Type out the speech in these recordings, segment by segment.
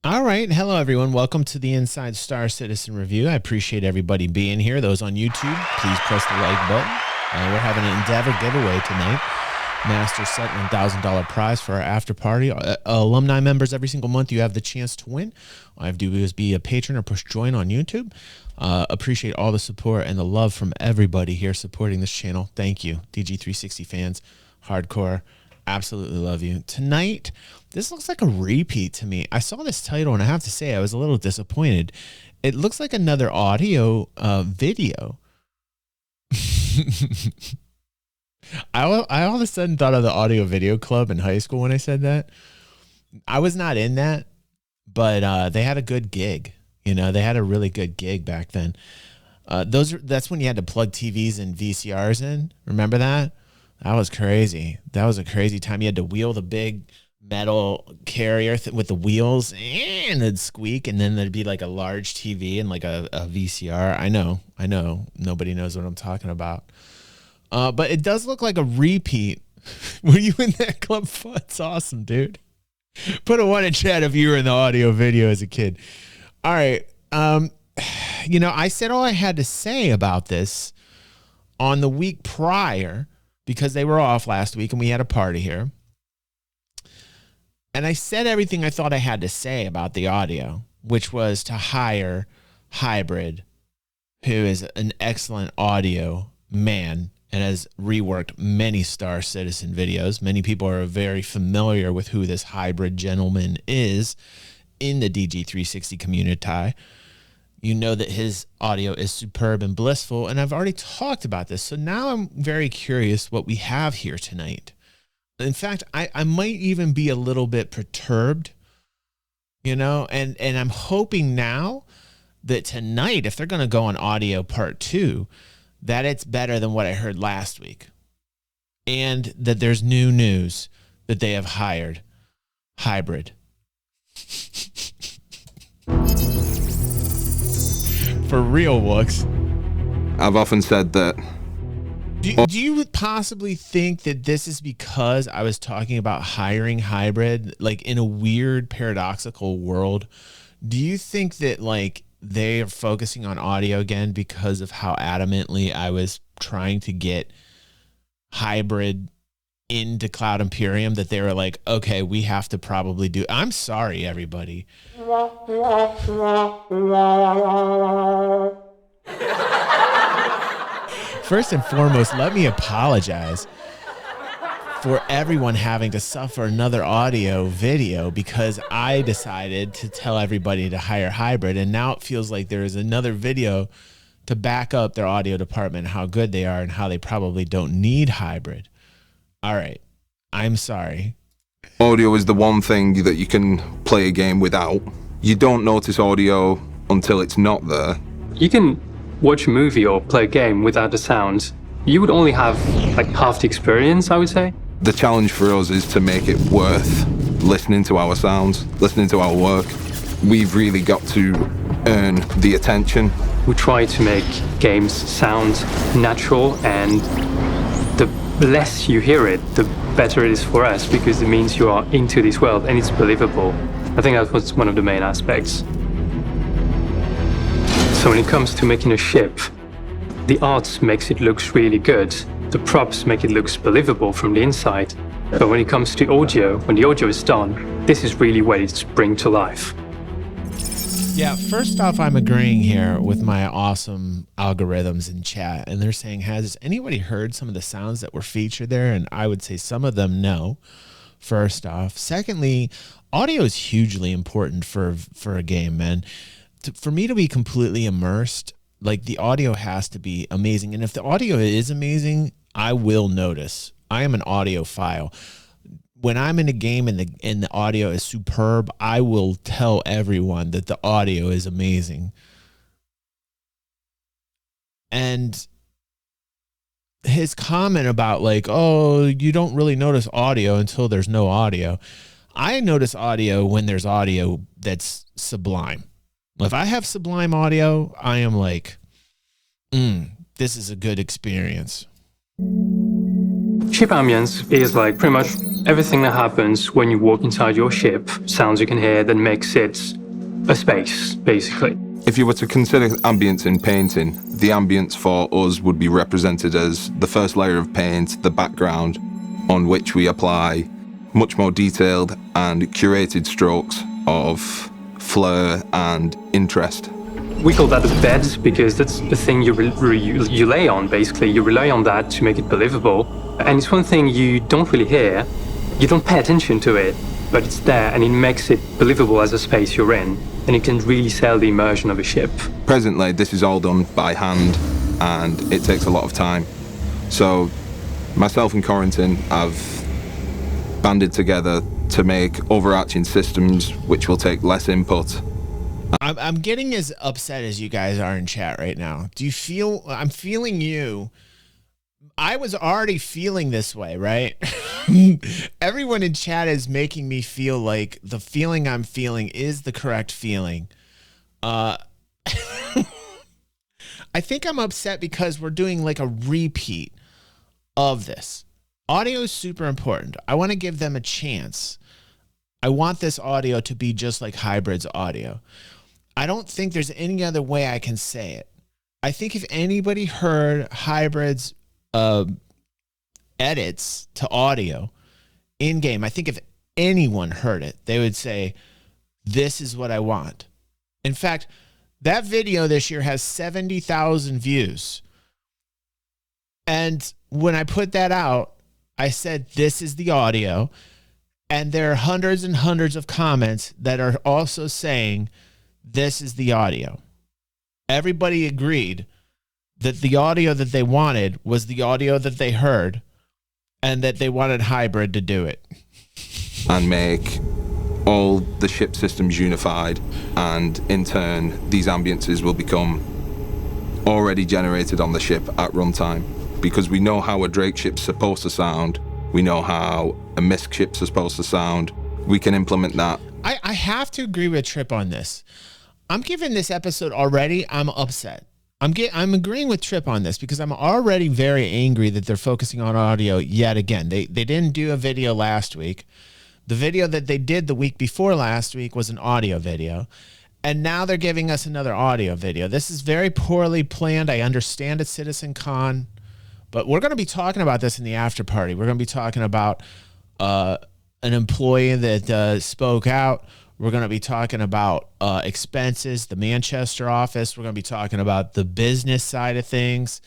All right. Hello, everyone. Welcome to the Inside Star Citizen Review. I appreciate everybody being here. Those on YouTube, please press the like button. We're having an Endeavor giveaway tonight. Master set $1,000 prize for our after party. Alumni members, every single month you have the chance to win. All I have to do is be a patron or push join on YouTube. Appreciate all the support and the love from everybody here supporting this channel. Thank you, DG360 fans, hardcore. Absolutely love you. Tonight, this looks like a repeat to me. I saw this title and I have to say I was a little disappointed. It looks like another audio video. I all of a sudden thought of the audio video club in high school when I said that. I was not in that, but they had a good gig. You know, they had a really good gig back then. That's when you had to plug TVs and VCRs in. Remember that? That was crazy. That was a crazy time. You had to wheel the big metal carrier with the wheels and it'd squeak, and then there'd be like a large TV and like a VCR. I know. Nobody knows what I'm talking about. But it does look like a repeat. Were you in that club? It's awesome, dude. Put a 1 in chat if you were in the audio video as a kid. All right. You know, I said all I had to say about this on the week prior because they were off last week and we had a party here. And I said everything I thought I had to say about the audio, which was to hire Hybrid, who is an excellent audio man and has reworked many Star Citizen videos. Many people are very familiar with who this Hybrid gentleman is in the DG360 community. You know that his audio is superb and blissful, and I've already talked about this. So now I'm very curious what we have here tonight. In fact, I might even be a little bit perturbed, you know, and I'm hoping now that tonight, if they're going to go on audio part 2, that it's better than what I heard last week, and that there's new news that they have hired Hybrid. For real, Wooks. I've often said that. Do you possibly think that this is because I was talking about hiring Hybrid, like in a weird paradoxical world? Do you think that like they are focusing on audio again because of how adamantly I was trying to get Hybrid into Cloud Imperium, that they were like, okay, we have to probably do. I'm sorry, everybody. First and foremost, let me apologize for everyone having to suffer another audio video because I decided to tell everybody to hire Hybrid, and now it feels like there is another video to back up their audio department, how good they are and how they probably don't need Hybrid. All right, I'm sorry. Audio is the one thing that you can play a game without. You don't notice audio until it's not there. You can watch a movie or play a game without the sound. You would only have like half the experience, I would say. The challenge for us is to make it worth listening to our sounds, listening to our work. We've really got to earn the attention. We try to make games sound natural, and the less you hear it, the better it is for us, because it means you are into this world and it's believable. I think that was one of the main aspects. So when it comes to making a ship, the art makes it look really good. The props make it look believable from the inside. But when it comes to audio, when the audio is done, this is really what it's bring to life. Yeah, first off, I'm agreeing here with my awesome algorithms in chat, and they're saying, has anybody heard some of the sounds that were featured there? And I would say some of them no, first off. Secondly, audio is hugely important for a game, man. For me to be completely immersed, like the audio has to be amazing. And if the audio is amazing, I will notice. I am an audiophile. When I'm in a game and the audio is superb, I will tell everyone that the audio is amazing. And his comment about like, oh, you don't really notice audio until there's no audio. I notice audio when there's audio that's sublime. If I have sublime audio, I am like, this is a good experience. Chip ambience is like pretty much everything that happens when you walk inside your ship, sounds you can hear, that makes it a space, basically. If you were to consider ambience in painting, the ambience for us would be represented as the first layer of paint, the background, on which we apply much more detailed and curated strokes of flair and interest. We call that a bed because that's the thing you lay on, basically. You rely on that to make it believable. And it's one thing you don't really hear. You don't pay attention to it, but it's there and it makes it believable as a space you're in. And it can really sell the immersion of a ship. Presently, this is all done by hand and it takes a lot of time. So myself and Corentin have banded together to make overarching systems which will take less input. I'm getting as upset as you guys are in chat right now. Do you feel, I'm feeling you. I was already feeling this way, right? Everyone in chat is making me feel like the feeling I'm feeling is the correct feeling. I think I'm upset because we're doing like a repeat of this. Audio is super important. I want to give them a chance. I want this audio to be just like Hybrid's audio. I don't think there's any other way I can say it. I think if anybody heard Hybrid's edits to audio in game, I think if anyone heard it, they would say, this is what I want. In fact, that video this year has 70,000 views. And when I put that out, I said, this is the audio. And there are hundreds and hundreds of comments that are also saying, this is the audio. Everybody agreed that the audio that they wanted was the audio that they heard and that they wanted Hybrid to do it. And make all the ship systems unified, and in turn, these ambiences will become already generated on the ship at runtime. Because we know how a Drake ship's supposed to sound, we know how a MISC ship's supposed to sound, we can implement that. I have to agree with Trip on this. I'm giving this episode already, I'm upset. I'm agreeing with Trip on this because I'm already very angry that they're focusing on audio yet again. They didn't do a video last week. The video that they did the week before last week was an audio video. And now they're giving us another audio video. This is very poorly planned. I understand it's CitizenCon, but we're going to be talking about this in the after party. We're going to be talking about an employee that spoke out. We're going to be talking about expenses, the Manchester office. We're going to be talking about the business side of things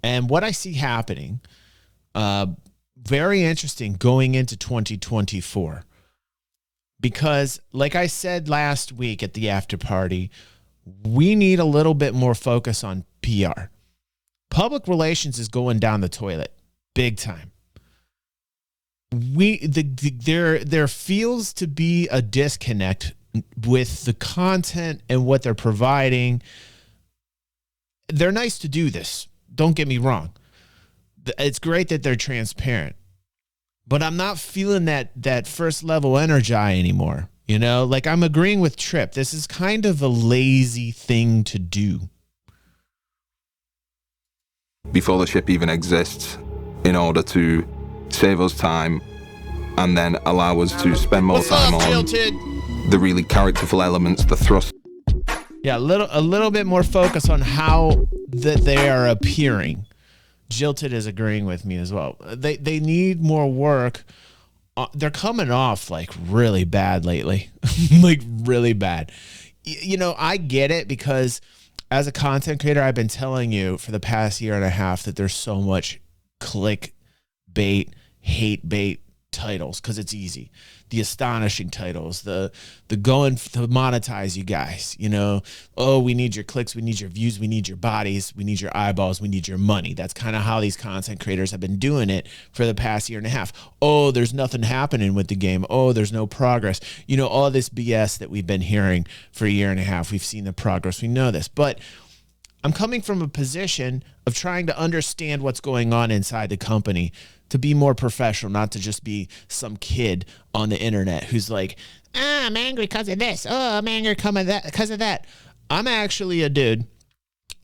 and what I see happening. Very interesting going into 2024. Because like I said last week at the after party, we need a little bit more focus on PR. Public relations is going down the toilet big time. There feels to be a disconnect with the content and what they're providing. They're nice to do this. Don't get me wrong. It's great that they're transparent, but I'm not feeling that first level energy anymore. You know, like I'm agreeing with Trip. This is kind of a lazy thing to do. Before the ship even exists, in order to save us time and then allow us to spend more time on the really characterful elements, the thrust. Yeah, a little bit more focus on how that they are appearing. Jilted is agreeing with me as well. They need more work. They're coming off like really bad lately, like really bad. You know, I get it because as a content creator, I've been telling you for the past year and a half that there's so much clickbait, hate bait titles because it's easy. The astonishing titles, the going to monetize you guys, you know, oh, we need your clicks, we need your views, we need your bodies, we need your eyeballs, we need your money. That's kind of how these content creators have been doing it for the past year and a half. Oh, there's nothing happening with the game. Oh, there's no progress. You know, all this BS that we've been hearing for a year and a half. We've seen the progress. We know this, but I'm coming from a position of trying to understand what's going on inside the company to be more professional, not to just be some kid on the internet who's like, I'm angry because of this. Oh, I'm angry because of that. I'm actually a dude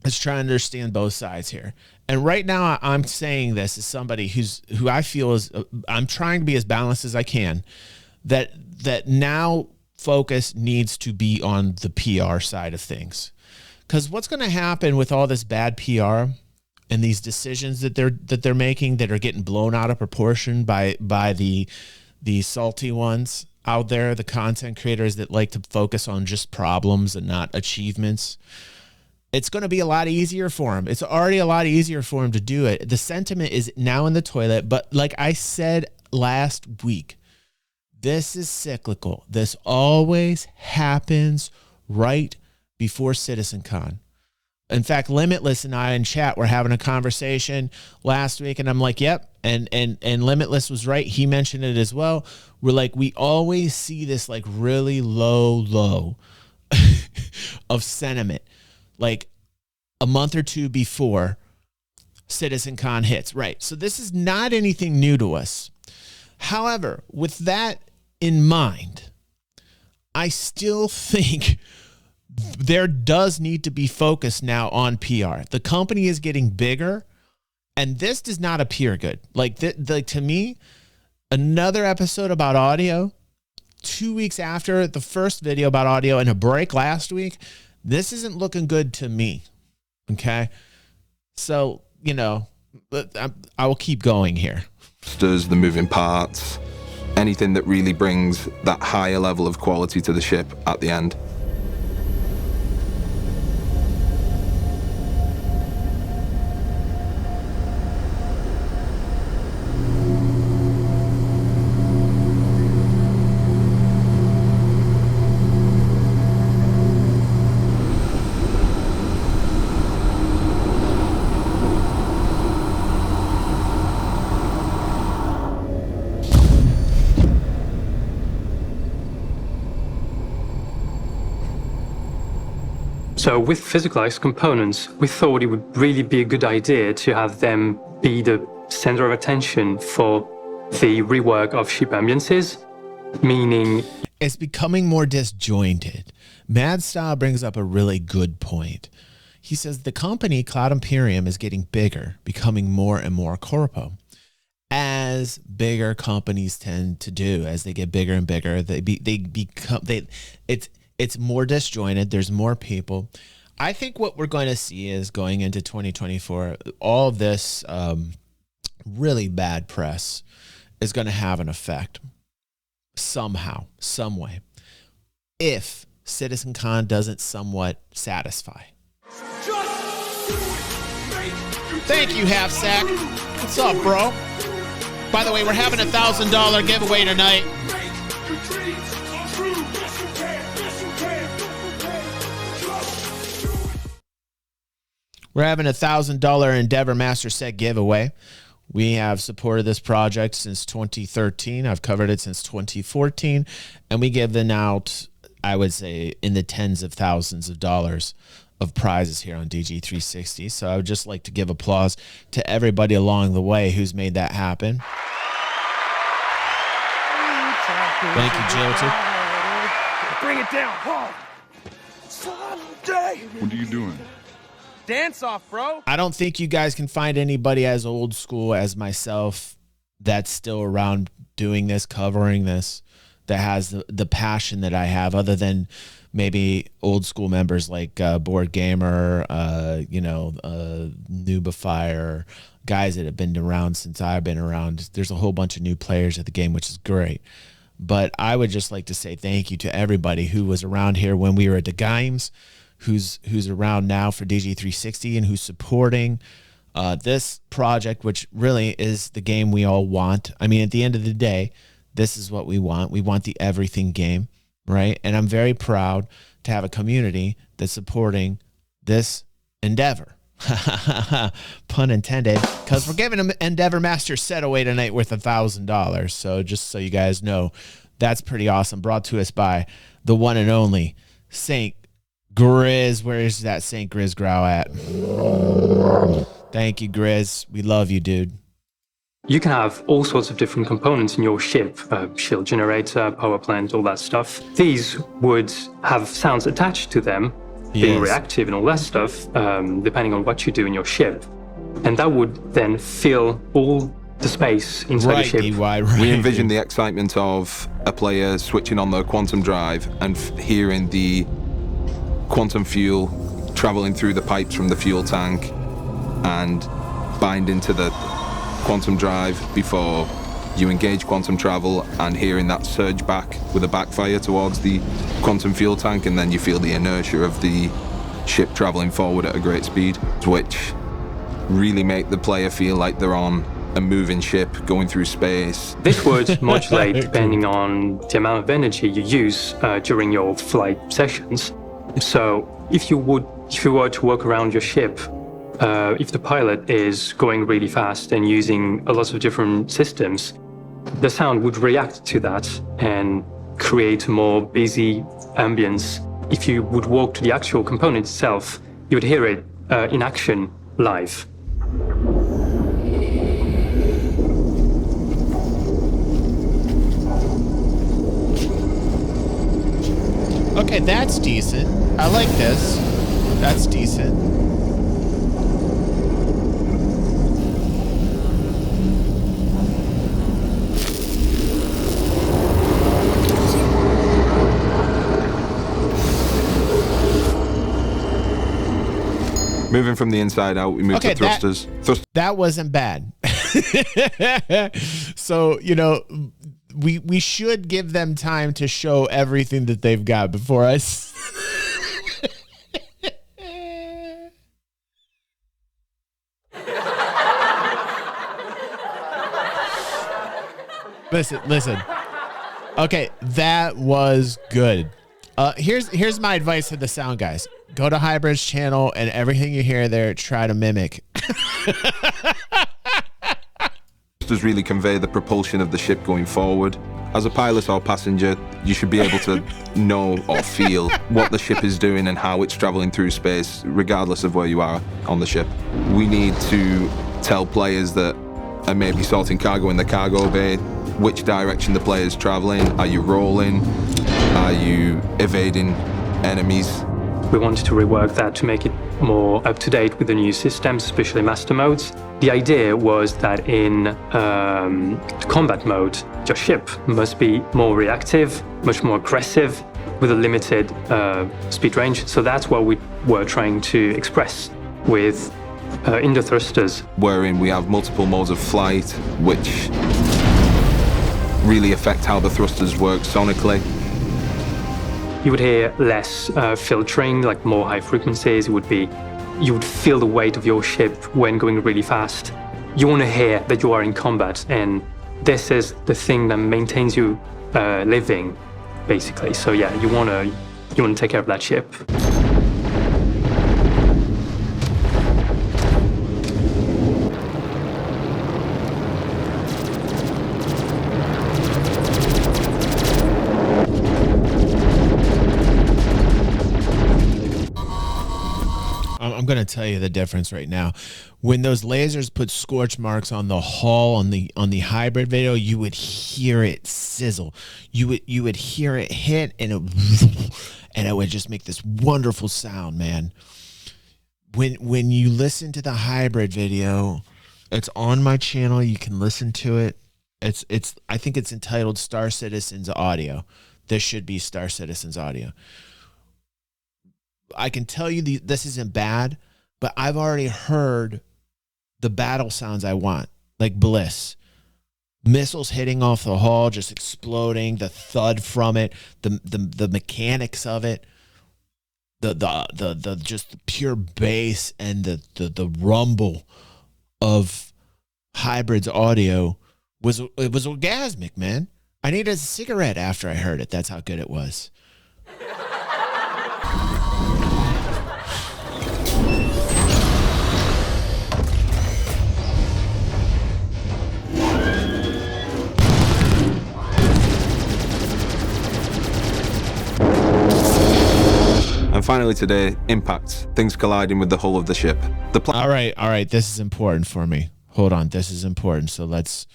that's trying to understand both sides here. And right now I'm saying this as somebody who I feel is, I'm trying to be as balanced as I can, that now focus needs to be on the PR side of things. Because what's going to happen with all this bad PR and these decisions that they're making that are getting blown out of proportion by the salty ones out there, the content creators that like to focus on just problems and not achievements, it's going to be a lot easier for them. It's already a lot easier for them to do it. The sentiment is now in the toilet, but like I said last week, this is cyclical. This always happens right before CitizenCon. In fact, Limitless and I in chat were having a conversation last week, and I'm like, yep. And Limitless was right. He mentioned it as well. We're like, we always see this like really low of sentiment, like a month or two before CitizenCon hits. Right. So this is not anything new to us. However, with that in mind, I still think there does need to be focus now on PR. The company is getting bigger, and this does not appear good. Like to me, another episode about audio, 2 weeks after the first video about audio and a break last week, this isn't looking good to me. Okay? So, you know, I will keep going here. Does the moving parts, anything that really brings that higher level of quality to the ship at the end. So with physicalized components, we thought it would really be a good idea to have them be the center of attention for the rework of ship ambiances, meaning it's becoming more disjointed. Mad Style brings up a really good point. He says the company Cloud Imperium is getting bigger, becoming more and more corpo. As bigger companies tend to do, as they get bigger and bigger, it's more disjointed. There's more people. I think what we're going to see is going into 2024, all of this really bad press is going to have an effect somehow, some way, if CitizenCon doesn't somewhat satisfy. Thank you, Half Sack. What's up, bro? By the way, we're having a $1,000 giveaway tonight. We're having a $1,000 Endeavor Master Set giveaway. We have supported this project since 2013. I've covered it since 2014. And we give them out, I would say, in the tens of thousands of dollars of prizes here on DG360. So I would just like to give applause to everybody along the way who's made that happen. Thank you, Jilton. Bring it down hard. Someday. What are you doing? Dance off, bro. I don't think you guys can find anybody as old school as myself that's still around doing this, covering this, that has the passion that I have, other than maybe old school members like Board Gamer, Noobifier, guys that have been around since I've been around. There's a whole bunch of new players at the game, which is great. But I would just like to say thank you to everybody who was around here when we were at the games, who's around now for DG360 and who's supporting this project, which really is the game we all want. I mean, at the end of the day, this is what we want. We want the everything game, right? And I'm very proud to have a community that's supporting this endeavor. Pun intended, because we're giving an Endeavor Master set away tonight worth $1,000. So just so you guys know, that's pretty awesome. Brought to us by the one and only Saint Grizz. Where is that Saint Grizz Growl at? Thank you, Grizz. We love you, dude. you can have all sorts of different components in your ship, shield generator, power plant, all that stuff. These would have sounds attached to them, being reactive and all that stuff, depending on what you do in your ship. and that would then fill all the space inside the ship. DY, right. We envision the excitement of a player switching on the quantum drive and hearing the quantum fuel traveling through the pipes from the fuel tank and binding to the quantum drive before you engage quantum travel, and hearing that surge back with a backfire towards the quantum fuel tank, and then you feel the inertia of the ship traveling forward at a great speed, which really make the player feel like they're on a moving ship going through space. This would modulate depending on the amount of energy you use during your flight sessions. So if you were to walk around your ship, if the pilot is going really fast and using a lot of different systems, the sound would react to that and create a more busy ambience. If you would walk to the actual component itself, you would hear it in action live. Okay, that's decent. I like this. That's decent. Moving from the inside out, we move to thrusters. That wasn't bad. So, you know, we should give them time to show everything that they've got before us. Listen. Okay, that was good. Here's my advice to the sound guys. Go to Hybrid's channel, and everything you hear there, try to mimic. Thrusters really convey the propulsion of the ship going forward. As a pilot or passenger, you should be able to know or feel what the ship is doing and how it's traveling through space, regardless of where you are on the ship. We need to tell players that are maybe sorting cargo in the cargo bay, which direction the player is traveling. Are you rolling? Are you evading enemies? We wanted to rework that to make it more up-to-date with the new systems, especially master modes. The idea was that in combat mode, your ship must be more reactive, much more aggressive, with a limited speed range. So that's what we were trying to express with in the thrusters. Wherein we have multiple modes of flight, which really affect how the thrusters work sonically. You would hear less filtering, like more high frequencies. You would feel the weight of your ship when going really fast. You want to hear that you are in combat, and this is the thing that maintains you living, basically. So yeah, you want to take care of that ship. I'm going to tell you the difference right now. When those lasers put scorch marks on the hull on the hybrid video, you would hear it sizzle. You would hear it hit, and it would just make this wonderful sound, man. When you listen to the hybrid video, it's on my channel. You can listen to it. I think it's entitled Star Citizens Audio. This should be Star Citizens Audio. I can tell you this isn't bad, but I've already heard the battle sounds I want, like Bliss. Missiles hitting off the hull, just exploding, the thud from it, the mechanics of it, the just the pure bass and the rumble of Hybrid's audio was orgasmic, man. I needed a cigarette after I heard it. That's how good it was. And finally today, impact, things colliding with the hull of the ship. All right, this is important for me. Hold on, this is important, so let's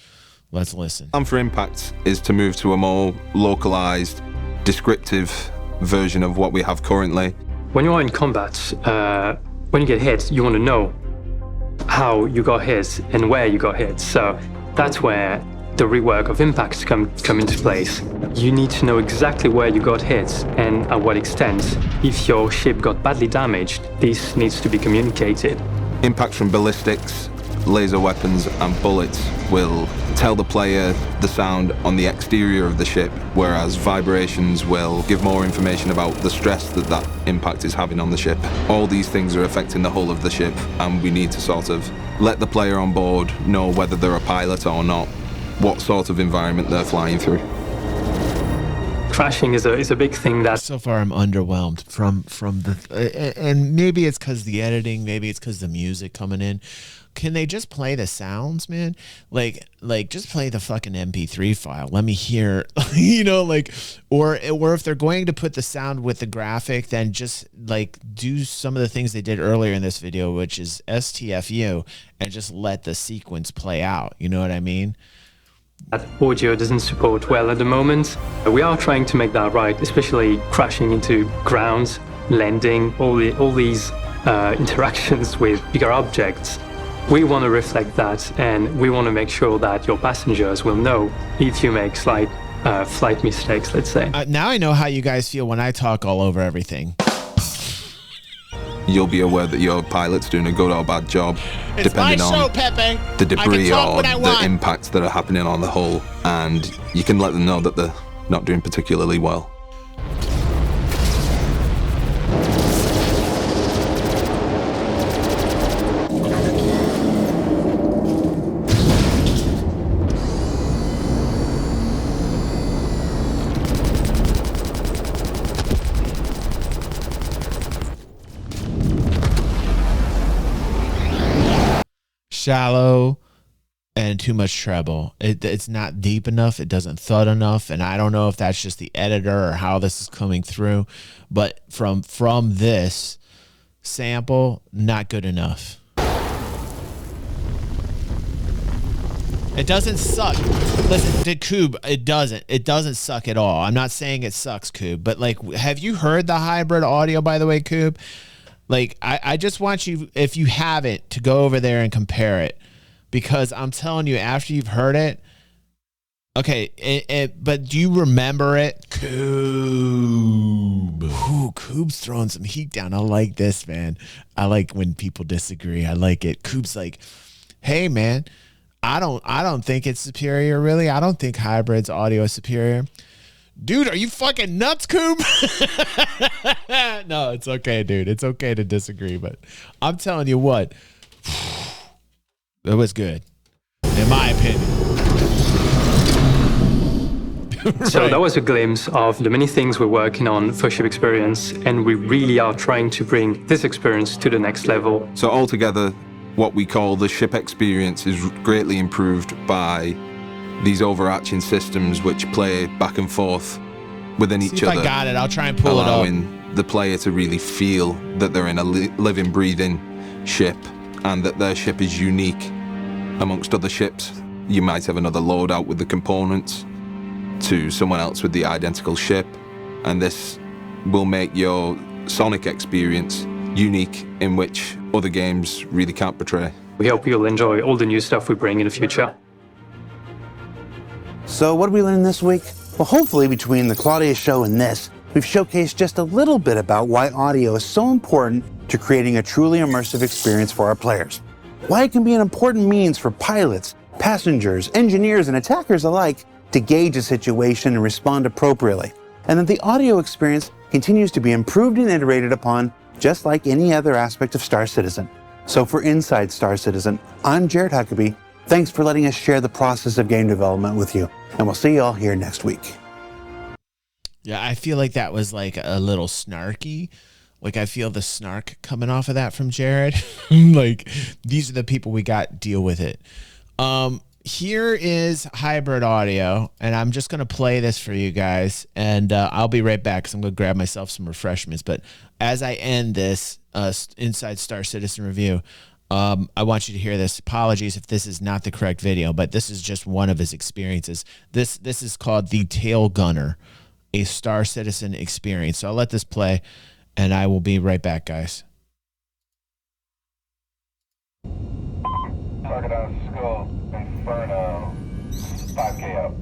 listen. The plan for impact is to move to a more localized, descriptive version of what we have currently. When you are in combat, when you get hit, you want to know how you got hit and where you got hit. So that's where the rework of impacts come into place. You need to know exactly where you got hit and at what extent. If your ship got badly damaged, this needs to be communicated. Impacts from ballistics, laser weapons and bullets will tell the player the sound on the exterior of the ship, whereas vibrations will give more information about the stress that that impact is having on the ship. All these things are affecting the hull of the ship, and we need to sort of let the player on board know whether they're a pilot or not, what sort of environment they're flying through. Crashing is a big thing that... So far I'm underwhelmed from the... and maybe it's because the editing, maybe it's because the music coming in. Can they just play the sounds, man? Like just play the fucking MP3 file. Let me hear, you know, like, or if they're going to put the sound with the graphic, then just like do some of the things they did earlier in this video, which is STFU, and just let the sequence play out. You know what I mean? That audio doesn't support well at the moment. We are trying to make that right, especially crashing into ground, landing, all these interactions with bigger objects. We want to reflect that, and we want to make sure that your passengers will know if you make slight flight mistakes, let's say. Now I know how you guys feel when I talk all over everything. You'll be aware that your pilot's doing a good or bad job, depending on Pepe. the debris or the impacts that are happening on the hull, and you can let them know that they're not doing particularly well. Shallow and too much treble. It's not deep enough. It doesn't thud enough. And I don't know if that's just the editor or how this is coming through, but from this sample, not good enough. It doesn't suck. Listen to Coob. It doesn't suck at all. I'm not saying it sucks, Coob, but like, have you heard the hybrid audio, by the way, Coob? Like, I just want you, if you haven't, to go over there and compare it, because I'm telling you, after you've heard it, okay, but do you remember it? Coob. Ooh, Coob's throwing some heat down. I like this, man. I like when people disagree. I like it. Coob's like, hey, man, I don't think it's superior, really. I don't think hybrid's audio is superior. Dude, are you fucking nuts, Coob? No, it's okay, dude. It's okay to disagree, but I'm telling you what, it was good, in my opinion. So that was a glimpse of the many things we're working on for Ship Experience, and we really are trying to bring this experience to the next level. So altogether, what we call the ship experience is greatly improved by these overarching systems which play back and forth within each other. I got it. I'll try and pull it up. Allowing the player to really feel that they're in a living, breathing ship, and that their ship is unique amongst other ships. You might have another loadout with the components to someone else with the identical ship, and this will make your Sonic experience unique, in which other games really can't portray. We hope you'll enjoy all the new stuff we bring in the future. So what did we learn this week? Well, hopefully between the Claudia show and this, we've showcased just a little bit about why audio is so important to creating a truly immersive experience for our players. Why it can be an important means for pilots, passengers, engineers, and attackers alike to gauge a situation and respond appropriately. And that the audio experience continues to be improved and iterated upon just like any other aspect of Star Citizen. So for Inside Star Citizen, I'm Jared Huckabee. Thanks for letting us share the process of game development with you, and we'll see you all here next week. Yeah, I feel like that was like a little snarky. Like, I feel the snark coming off of that from Jared. Like, these are the people we got, deal with it. Here is hybrid audio, and I'm just going to play this for you guys, and I'll be right back because I'm going to grab myself some refreshments. But as I end this Inside Star Citizen review, I want you to hear this. Apologies if this is not the correct video, but this is just one of his experiences. This is called The Tail Gunner, a Star Citizen experience. So I'll let this play, and I will be right back, guys. target on school, Inferno, 5K up.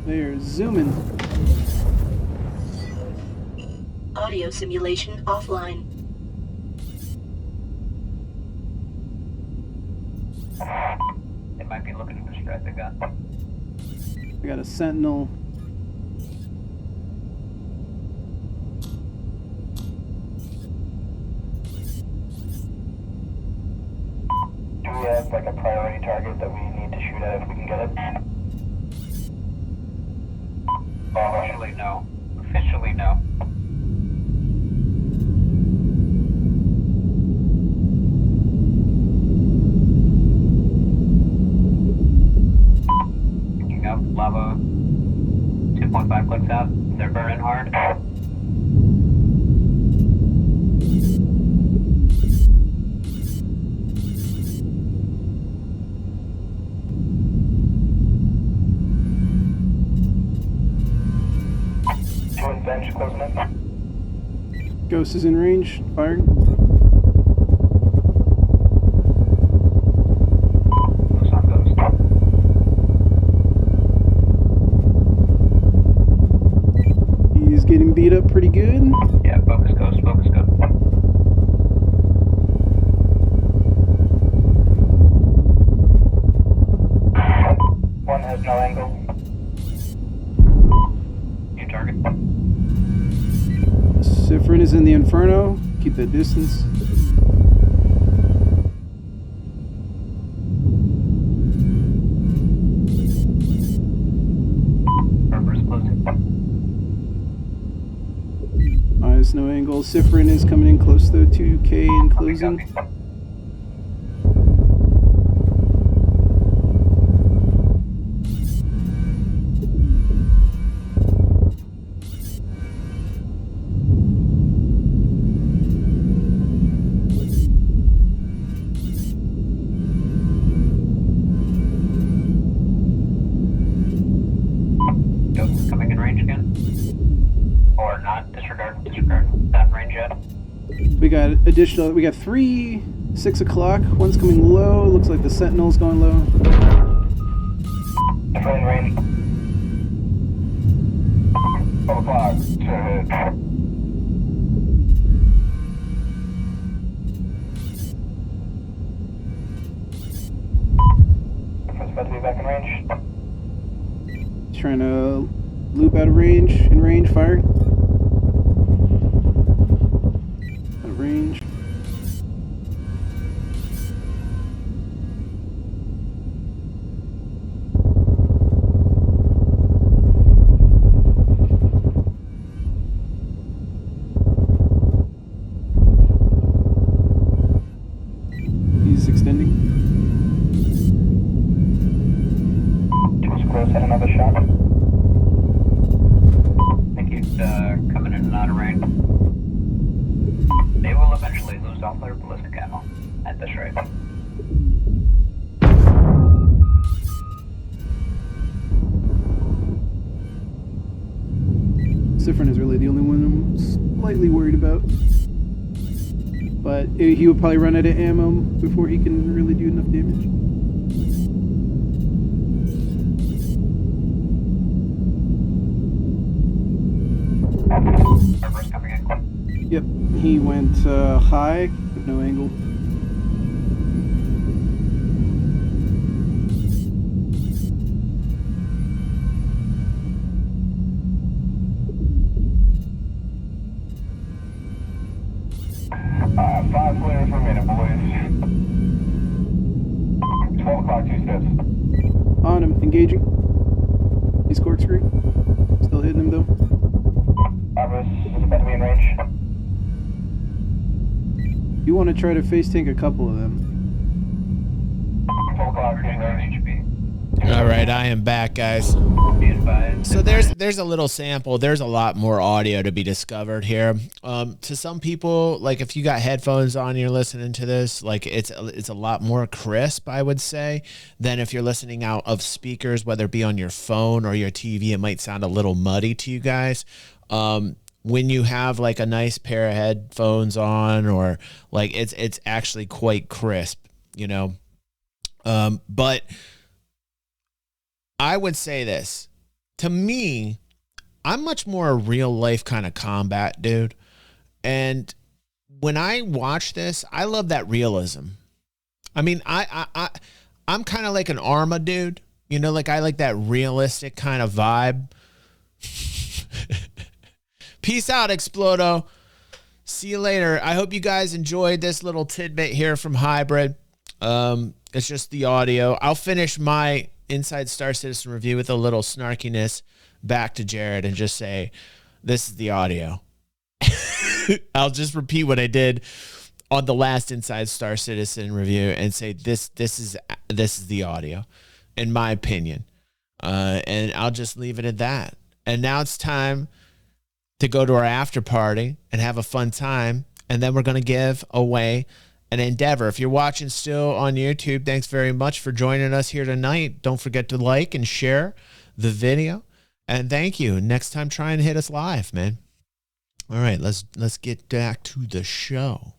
They're zooming. Audio simulation offline. They might be looking to distract the gun. I got a sentinel. Do we have like a priority target that we need to shoot at if we can get it? Officially, no. Officially, no. Picking up lava. 2.5 clicks out. They're burning hard. Bench closing in. Ghost is in range, firing. Looks on Ghost. He's getting beat up pretty good. Yeah, focus Ghost, focus Ghost. One has no angle. New target. Sifrin is in the Inferno. Keep that distance. Reverse closing. Minus no angle. Sifrin is coming in close though. 2K and closing. Ghost coming in range again. Or not, disregard, not in range yet. We got additional. We got 3 6 o'clock. One's coming low. Looks like the Sentinel's going low. Definitely in range. 12 o'clock, sure hit. Difference about to be back in range. Trying to loop out of range. In range, fire. Out of range. He's extending. Too close, had another shot. I think he's coming in and out of range. They will eventually lose all their ballistic ammo at this rate. Sifrin is really the only one I'm slightly worried about. But he would probably run out of ammo before he can really do enough damage. Reverse coming in. Yep, he went high with no angle. Five players remaining, boys. 12 o'clock, 2 steps. On him, engaging. He's corkscrew. Still hitting him though. Arvis is about to be in range. You want to try to face tank a couple of them. 12 o'clock, in range. All right, I am back, guys. So there's a little sample. There's a lot more audio to be discovered here. To some people, like if you got headphones on and you're listening to this, like it's a lot more crisp, I would say, than if you're listening out of speakers, whether it be on your phone or your TV. It might sound a little muddy to you guys. When you have like a nice pair of headphones on, or like it's actually quite crisp. you know. But I would say this. To me, I'm much more a real life kind of combat dude. And when I watch this, I love that realism. I mean, I'm kind of like an Arma dude. You know, like I like that realistic kind of vibe. Peace out, Explodo. See you later. I hope you guys enjoyed this little tidbit here from Hybrid. It's just the audio. I'll finish my Inside Star Citizen review with a little snarkiness back to Jared and just say, this is the audio. I'll just repeat what I did on the last Inside Star Citizen review and say, this is the audio, in my opinion. And I'll just leave it at that. And now it's time to go to our after party and have a fun time. And then we're going to give away an Endeavor. If you're watching still on YouTube, thanks very much for joining us here tonight. Don't forget to like and share the video. And thank you. Next time, try and hit us live, man. All right, let's get back to the show.